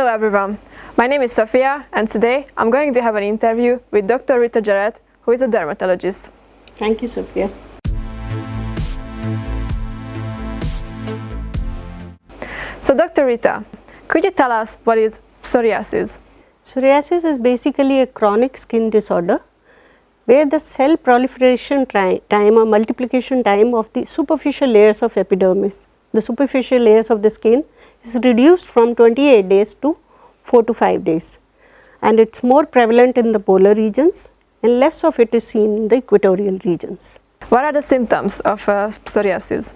everyone, my name is Sofia and today I'm going to have an interview with Dr. Erythrodermic, who is a dermatologist. Thank you, Sofia. So Dr. Rita, could you tell us what is psoriasis? Psoriasis is basically a chronic skin disorder where the cell proliferation time or multiplication time of the superficial layers of epidermis, the superficial layers of the skin, is reduced from 28 days to 4 to 5 days, and it is more prevalent in the polar regions and less of it is seen in the equatorial regions. What are the symptoms of psoriasis?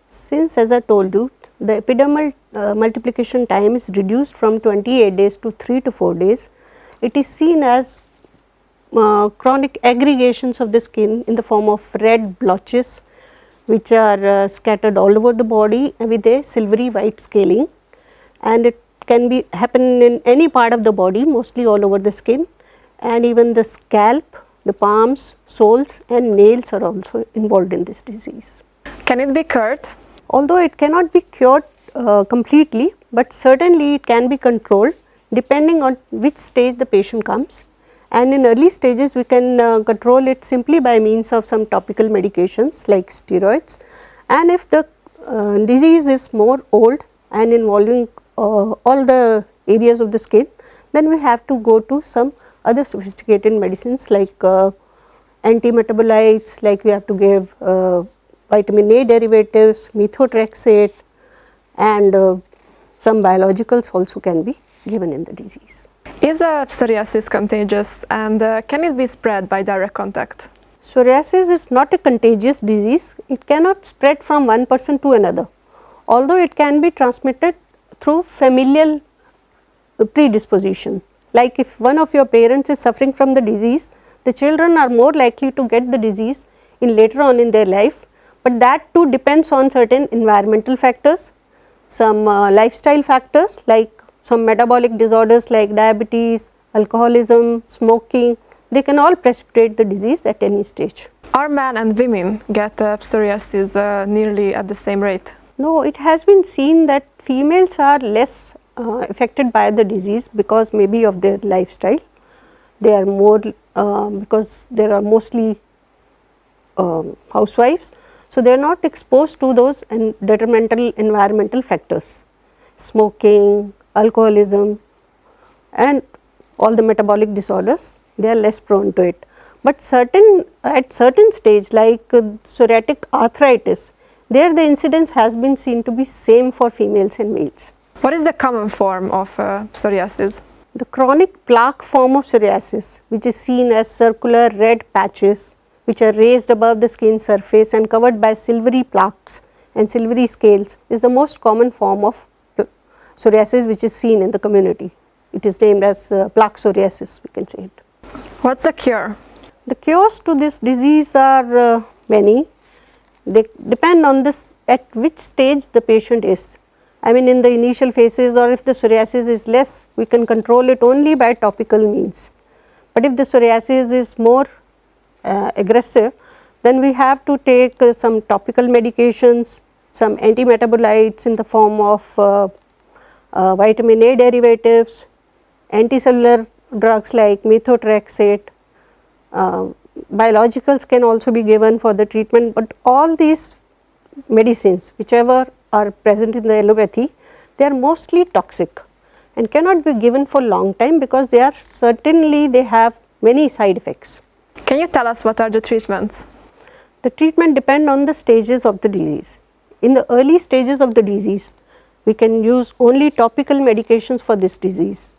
Since, as I told you, the epidermal multiplication time is reduced from 28 days to 3 to 4 days, it is seen as chronic aggregations of the skin in the form of red blotches which are scattered all over the body with a silvery white scaling, and it can be happen in any part of the body, mostly all over the skin, and even the scalp, the palms, soles and nails are also involved in this disease. Can it be cured? Although it cannot be cured completely, but certainly it can be controlled depending on which stage the patient comes, and in early stages we can control it simply by means of some topical medications like steroids, and if the disease is more old and involving all the areas of the skin, then we have to go to some other sophisticated medicines like anti-metabolites, like we have to give vitamin A derivatives, methotrexate, and some biologicals also can be given in the disease. Is psoriasis contagious, and can it be spread by direct contact? Psoriasis is not a contagious disease. It cannot spread from one person to another, although it can be transmitted through familial predisposition. Like if one of your parents is suffering from the disease, the children are more likely to get the disease in later on in their life, but that too depends on certain environmental factors, some lifestyle factors like some metabolic disorders like diabetes, alcoholism, smoking, they can all precipitate the disease at any stage. Are men and women get psoriasis nearly at the same rate? No, it has been seen that females are less affected by the disease because maybe of their lifestyle. They are more because they are mostly housewives, so they are not exposed to those detrimental environmental factors, smoking, alcoholism and all the metabolic disorders, they are less prone to it. But at certain stage like psoriatic arthritis, there the incidence has been seen to be same for females and males. What is the common form of psoriasis? The chronic plaque form of psoriasis, which is seen as circular red patches which are raised above the skin surface and covered by silvery plaques and silvery scales, is the most common form of psoriasis which is seen in the community. It is named as plaque psoriasis, we can say it. What's the cure? The cures to this disease are many. They depend on this at which stage the patient is. I mean in the initial phases, or if the psoriasis is less, we can control it only by topical means. But if the psoriasis is more aggressive, then we have to take some topical medications, some anti-metabolites in the form of vitamin A derivatives, anticellular drugs like methotrexate, biologicals can also be given for the treatment, but all these medicines whichever are present in the allopathy, they are mostly toxic and cannot be given for long time because they have many side effects. Can you tell us what are the treatments? The treatment depend on the stages of the disease. In the early stages of the disease, we can use only topical medications for this disease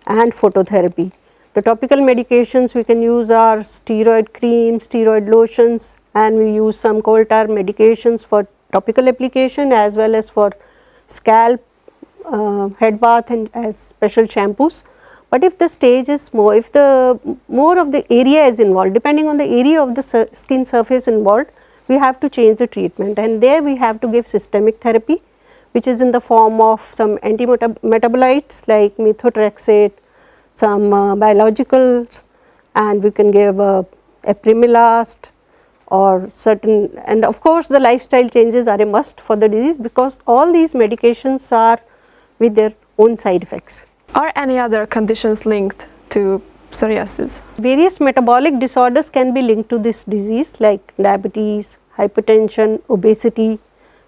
and phototherapy. The topical medications we can use are steroid creams, steroid lotions, and we use some coal tar medications for topical application as well as for scalp, head bath and as special shampoos. But if the stage is more, if the more of the area is involved, depending on the area of the skin surface involved, we have to change the treatment, and there we have to give systemic therapy, which is in the form of some anti-metabolites like methotrexate, some biologicals, and we can give apremilast or certain, and of course the lifestyle changes are a must for the disease because all these medications are with their own side effects. Are any other conditions linked to psoriasis? Various metabolic disorders can be linked to this disease like diabetes, hypertension, obesity,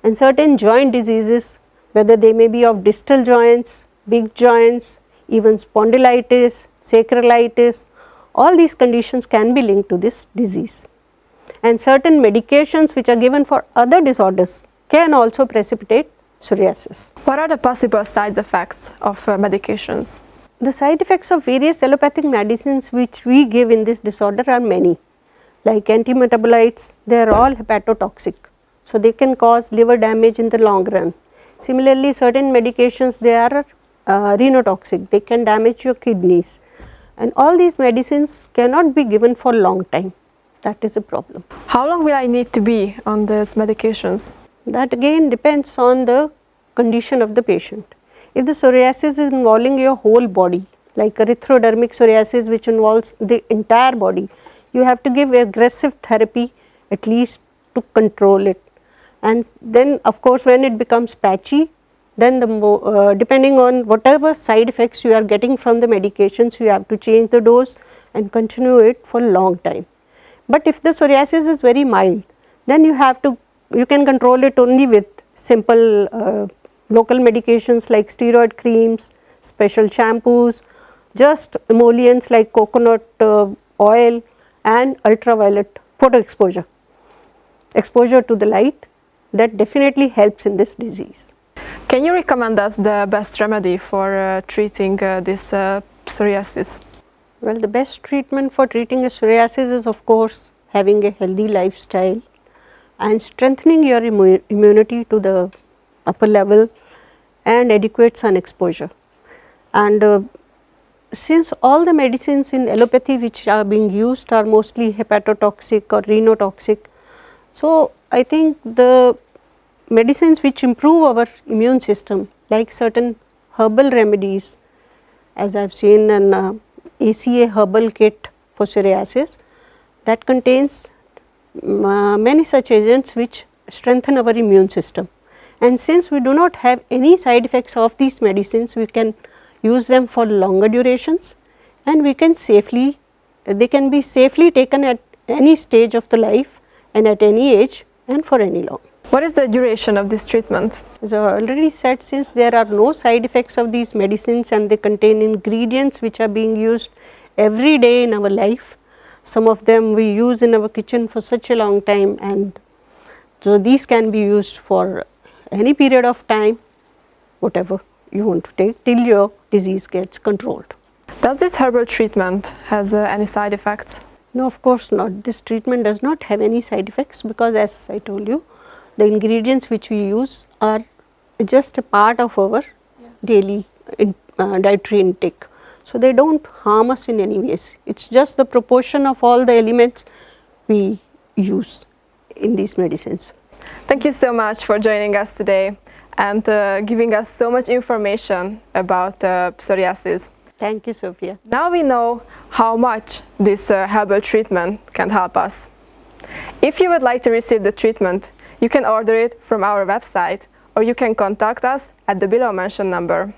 and certain joint diseases, whether they may be of distal joints, big joints, even spondylitis, sacralitis, all these conditions can be linked to this disease. And certain medications which are given for other disorders can also precipitate psoriasis. What are the possible side effects of medications? The side effects of various allopathic medicines which we give in this disorder are many. Like antimetabolites, they are all hepatotoxic. So, they can cause liver damage in the long run. Similarly, certain medications, they are renotoxic, they can damage your kidneys. And all these medicines cannot be given for long time. That is a problem. How long will I need to be on these medications? That again depends on the condition of the patient. If the psoriasis is involving your whole body, like erythrodermic psoriasis which involves the entire body, you have to give aggressive therapy at least to control it. And then of course when it becomes patchy, then depending on whatever side effects you are getting from the medications, you have to change the dose and continue it for a long time. But if the psoriasis is very mild, then you can control it only with simple local medications like steroid creams, special shampoos, just emollients like coconut oil and ultraviolet photo exposure. Exposure to the light, that definitely helps in this disease. Can you recommend us the best remedy for treating this psoriasis? Well, the best treatment for treating a psoriasis is of course having a healthy lifestyle and strengthening your immunity to the upper level and adequate sun exposure. And since all the medicines in allopathy which are being used are mostly hepatotoxic or renotoxic, so I think the medicines which improve our immune system like certain herbal remedies, as I have seen an ACA herbal kit for psoriasis that contains many such agents which strengthen our immune system. And since we do not have any side effects of these medicines, we can use them for longer durations and they can be safely taken at any stage of the life and at any age and for any long. What is the duration of this treatment? As I already said, since there are no side effects of these medicines and they contain ingredients which are being used every day in our life, some of them we use in our kitchen for such a long time, and so these can be used for any period of time, whatever you want to take till your disease gets controlled. Does this herbal treatment has any side effects? No, of course not. This treatment does not have any side effects because, as I told you, the ingredients which we use are just a part of our daily dietary intake. So, they do not harm us in any ways. It is just the proportion of all the elements we use in these medicines. Thank you so much for joining us today and giving us so much information about psoriasis. Thank you, Sophia. Now we know how much this herbal treatment can help us. If you would like to receive the treatment, you can order it from our website or you can contact us at the below mentioned number.